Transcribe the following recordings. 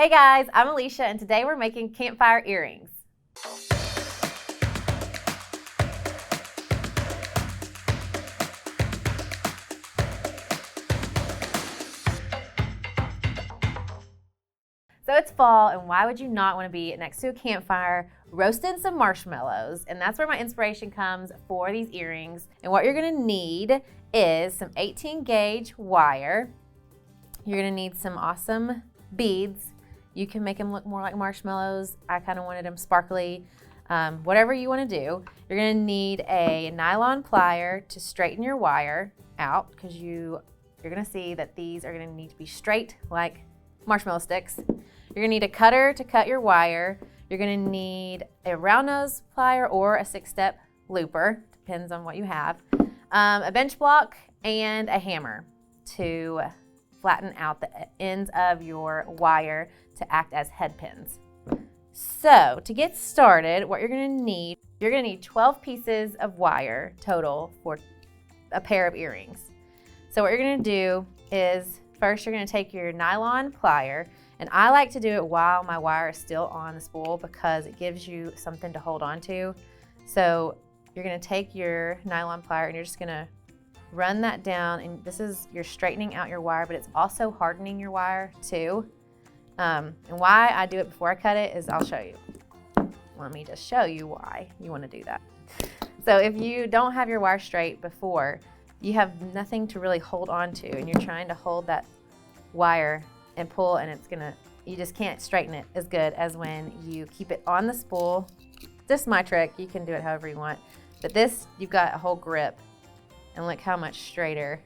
Hey guys, I'm Alicia and today we're making campfire earrings. So it's fall, and why would you not want to be next to a campfire roasting some marshmallows? And that's where my inspiration comes for these earrings. And what you're going to need is some 18 gauge wire. You're going to need some awesome beads. You can make them look more like marshmallows. I kind of wanted them sparkly. Whatever you want to do. You're going to need a nylon plier to straighten your wire out, because you're going to see that these are going to need to be straight like marshmallow sticks. You're going to need a cutter to cut your wire. You're going to need a round nose plier or a 6-step looper, depends on what you have, a bench block, and a hammer to flatten out the ends of your wire to act as head pins. So to get started, what you're going to need 12 pieces of wire total for a pair of earrings. So what you're going to do is first you're going to take your nylon plier, and I like to do it while my wire is still on the spool because it gives you something to hold on to. So you're going to take your nylon plier and you're just going to run that down, and you're straightening out your wire, but it's also hardening your wire too. And why I do it before I cut it is I'll show you. Let me just show you why you want to do that. So if you don't have your wire straight before, you have nothing to really hold on to, and you're trying to hold that wire and pull, and you just can't straighten it as good as when you keep it on the spool. This is my trick. You can do it however you want. But this, you've got a whole grip, and look how much straighter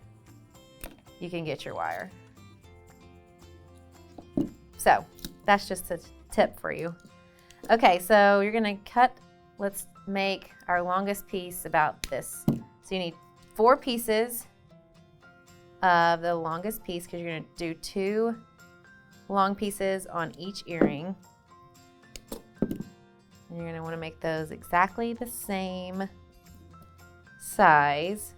you can get your wire. So that's just a tip for you. Okay, so you're gonna cut, let's make our longest piece about this. So you need 4 pieces of the longest piece, because you're gonna do 2 long pieces on each earring. And you're gonna wanna make those exactly the same size.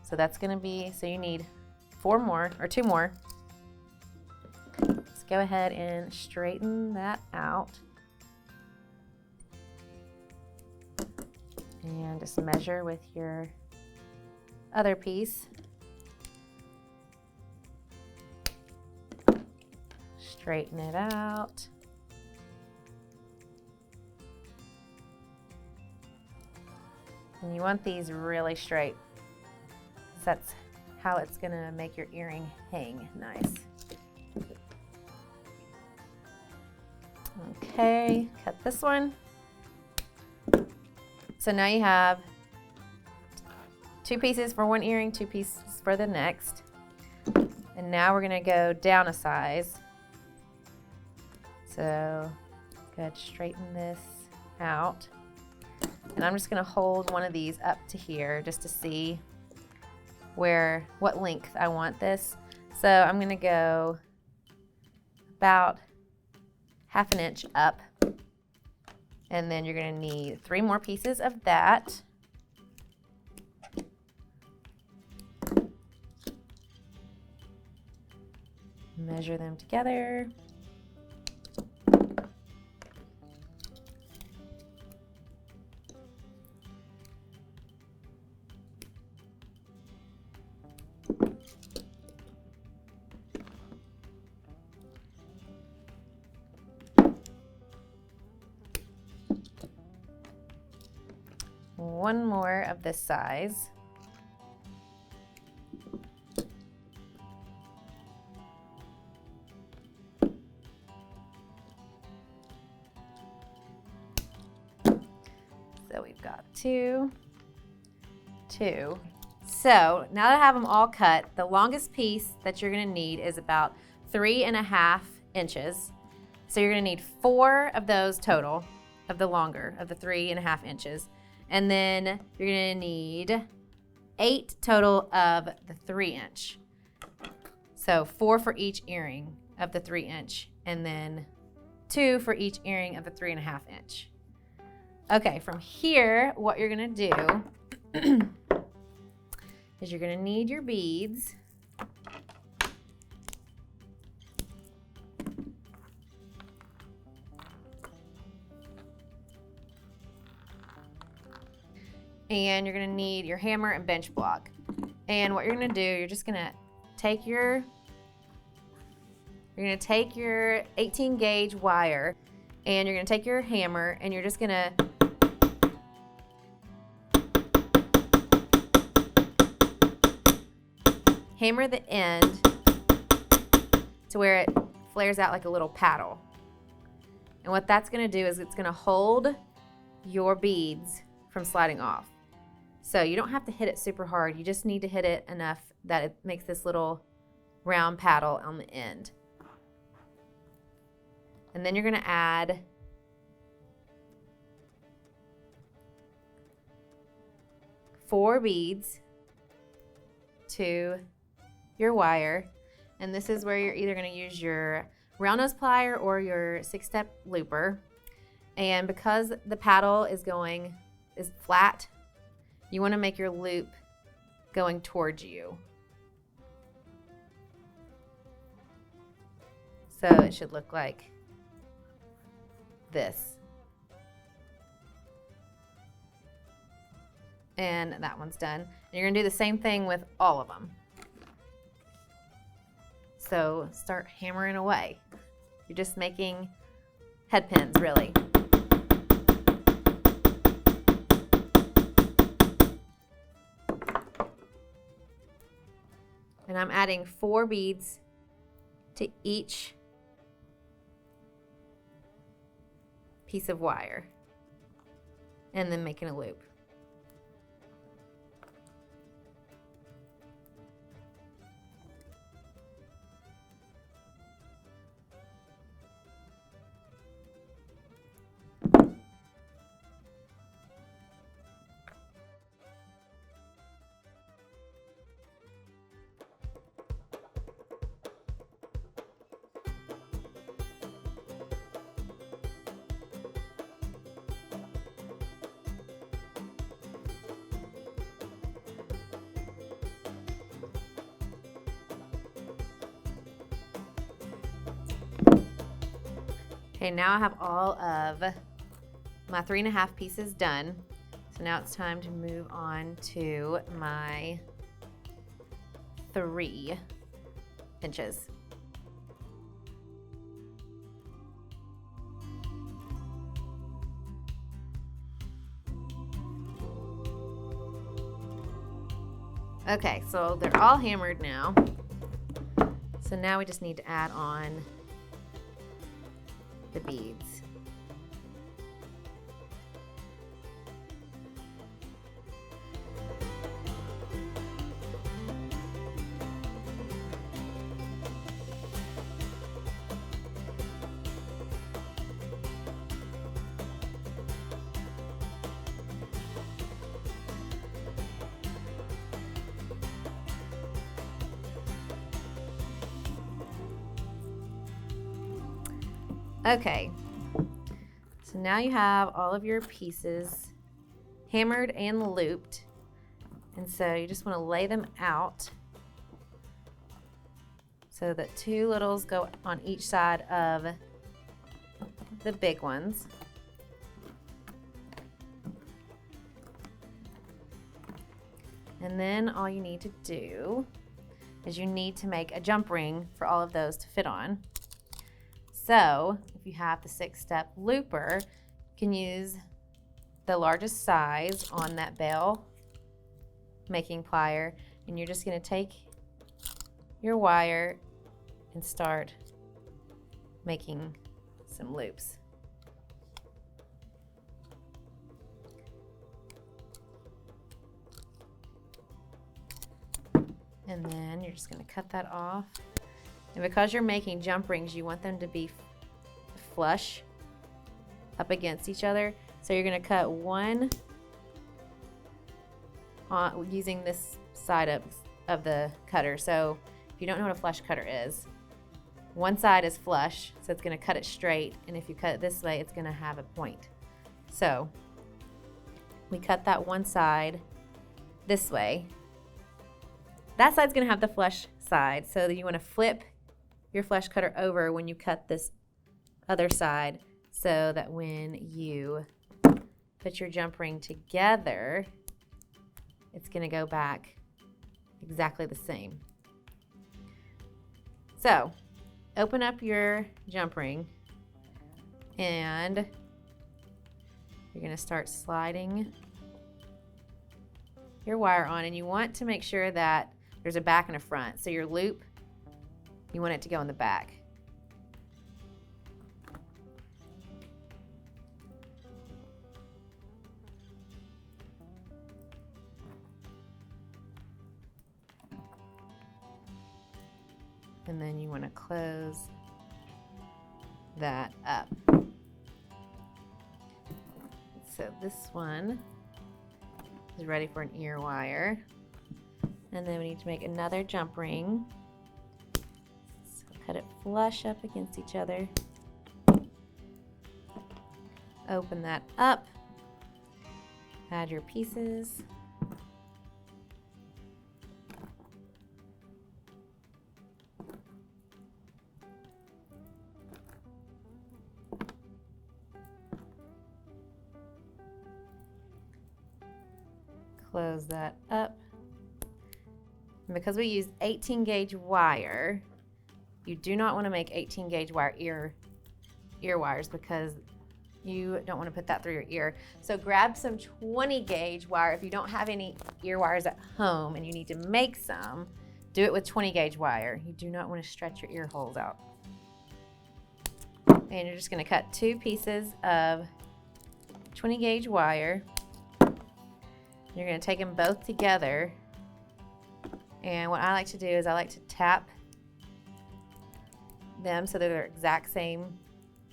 So that's gonna be, so you need 4 more, or 2 more. Let's go ahead and straighten that out. And just measure with your other piece. Straighten it out. And you want these really straight, because that's how it's gonna make your earring hang nice. Okay, cut this one. So now you have 2 pieces for one earring, 2 pieces for the next. And now we're gonna go down a size. So go ahead, straighten this out. And I'm just gonna hold one of these up to here just to see what length I want this. So I'm gonna go about 1/2 inch up. And then you're gonna need 3 more pieces of that. Measure them together. One more of this size. So we've got 2. So now that I have them all cut, the longest piece that you're gonna need is about 3.5 inches. So you're gonna need 4 of those total, of the 3.5 inches. And then you're gonna need 8 total of the 3-inch. So 4 for each earring of the 3-inch, and then 2 for each earring of the 3.5 inch. Okay, from here, what you're gonna do is you're gonna need your beads. And you're gonna need your hammer and bench block. And what you're gonna do, you're just gonna take your 18 gauge wire, and you're gonna take your hammer, and you're just gonna hammer the end to where it flares out like a little paddle. And what that's gonna do is it's gonna hold your beads from sliding off. So you don't have to hit it super hard. You just need to hit it enough that it makes this little round paddle on the end. And then you're gonna add four beads to your wire. And this is where you're either gonna use your round nose plier or your 6-step looper. And because the paddle is flat, you want to make your loop going towards you. So it should look like this. And that one's done. And you're going to do the same thing with all of them. So start hammering away. You're just making head pins, really. And I'm adding 4 beads to each piece of wire, and then making a loop. Okay, now I have all of my 3.5 pieces done. So now it's time to move on to my 3 pinches. Okay, so they're all hammered now. So now we just need to add on the beads. Okay, so now you have all of your pieces hammered and looped, and so you just want to lay them out so that 2 littles go on each side of the big ones. And then all you need to do is you need to make a jump ring for all of those to fit on. So if you have the 6-step looper, you can use the largest size on that bell making plier, and you're just going to take your wire and start making some loops. And then you're just going to cut that off. And because you're making jump rings, you want them to be flush up against each other. So you're going to cut one using this side of the cutter. So if you don't know what a flush cutter is, one side is flush, so it's going to cut it straight. And if you cut it this way, it's going to have a point. So we cut that one side this way. That side's going to have the flush side. So you want to flip your flush cutter over when you cut this other side, so that when you put your jump ring together, it's gonna go back exactly the same. So, open up your jump ring and you're gonna start sliding your wire on, and you want to make sure that there's a back and a front. So your loop, you want it to go in the back. And then you want to close that up. So this one is ready for an ear wire. And then we need to make another jump ring. So cut it flush up against each other. Open that up. Add your pieces. Close that up. And because we use 18 gauge wire, you do not want to make 18 gauge wire ear wires because you don't want to put that through your ear. So grab some 20 gauge wire. If you don't have any ear wires at home and you need to make some, do it with 20 gauge wire. You do not want to stretch your ear holes out. And you're just going to cut 2 pieces of 20 gauge wire. You're going to take them both together, and what I like to do is I like to tap them so that they're exact same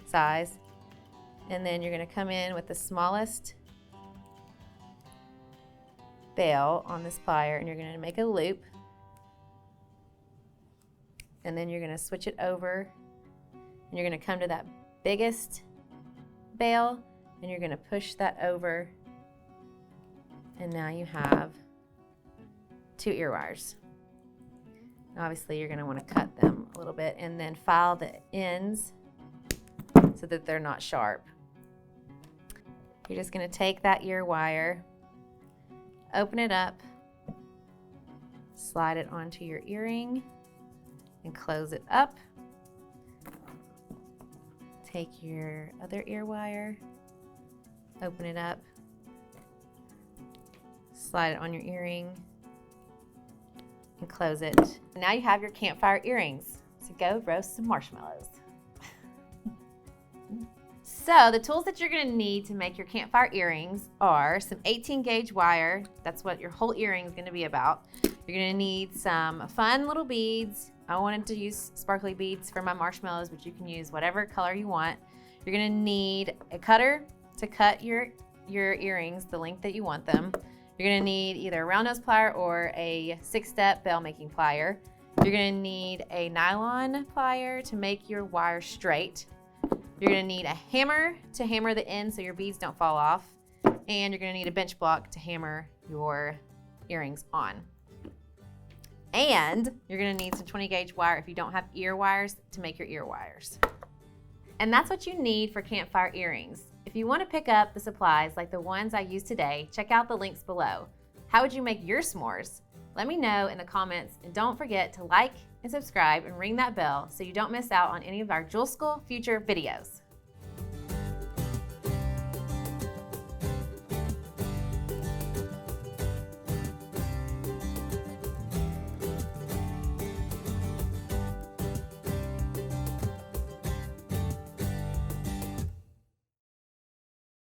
size, and then you're going to come in with the smallest bail on this plier, and you're going to make a loop, and then you're going to switch it over, and you're going to come to that biggest bail, and you're going to push that over. And now you have 2 ear wires. Obviously, you're going to want to cut them a little bit and then file the ends so that they're not sharp. You're just going to take that ear wire, open it up, slide it onto your earring, and close it up. Take your other ear wire, open it up, slide it on your earring, and close it. Now you have your campfire earrings. So go roast some marshmallows. So the tools that you're gonna need to make your campfire earrings are some 18 gauge wire. That's what your whole earring is gonna be about. You're gonna need some fun little beads. I wanted to use sparkly beads for my marshmallows, but you can use whatever color you want. You're gonna need a cutter to cut your earrings the length that you want them. You're gonna need either a round nose plier or a 6-step bail making plier. You're gonna need a nylon plier to make your wire straight. You're gonna need a hammer to hammer the ends so your beads don't fall off. And you're gonna need a bench block to hammer your earrings on. And you're gonna need some 20 gauge wire if you don't have ear wires to make your ear wires. And that's what you need for campfire earrings. If you want to pick up the supplies like the ones I used today, check out the links below. How would you make your s'mores? Let me know in the comments, and don't forget to like and subscribe and ring that bell so you don't miss out on any of our Jewel School future videos.